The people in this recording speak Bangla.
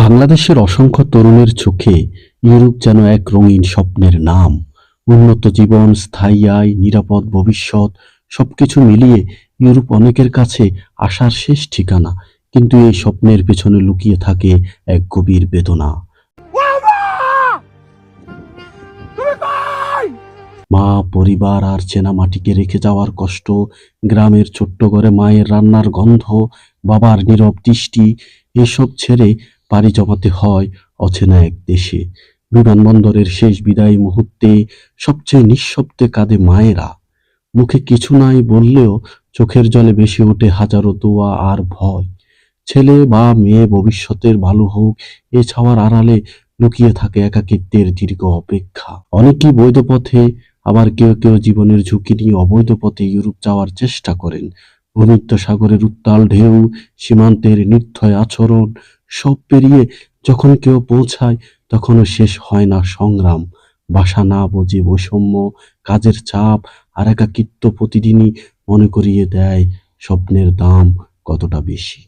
বাংলাদেশের অসংখ্য তরুণের চোখে ইউরোপ যেন এক রঙিন স্বপ্নের নাম। উন্নত জীবন, স্থায়ী আয়, নিরাপদ ভবিষ্যৎ সবকিছু মিলিয়ে ইউরোপ অনেকের কাছে আশার শেষ ঠিকানা। কিন্তু এই স্বপ্নের পেছনে লুকিয়ে থাকে এক গভীর বেদনা। মা, পরিবার আর চেনা মাটিকে রেখে যাওয়ার কষ্ট, গ্রামের ছোট্ট ঘরে মায়ের রান্নার গন্ধ, বাবার নীরব দৃষ্টি, এসব ছেড়ে পাড়ি জমাতে হয় অচেনা এক দেশে। বিমানবন্দরের শেষ বিদায় মুহূর্তে সবচেয়ে নিঃশব্দে কাঁদে মায়েরা। মুখে কিছু নাই বললেও চোখের জলে ভেসে ওঠে হাজারো দোয়া আর ভয়। ছেলে বা মেয়ে ভবিষ্যতের ভালো হোক, এ ছাওয়ার আড়ালে লুকিয়ে থাকে একাকিত্বের দীর্ঘ অপেক্ষা। অনেকেই বৈধ পথে, আবার কেউ কেউ জীবনের ঝুঁকি নিয়ে অবৈধ পথে ইউরোপ যাওয়ার চেষ্টা করেন। ভূমধ্য সাগরের উত্তাল ঢেউ, সীমান্তের নির্দয় আচরণ, সব পেরিয়ে যখন কেউ পৌঁছায় তখনও শেষ হয় না সংগ্রাম। ভাষা না বোঝে, বৈষম্য, কাজের চাপ আর একাকিত্ব প্রতিদিনই মনে করিয়ে দেয় স্বপ্নের দাম কতটা বেশি।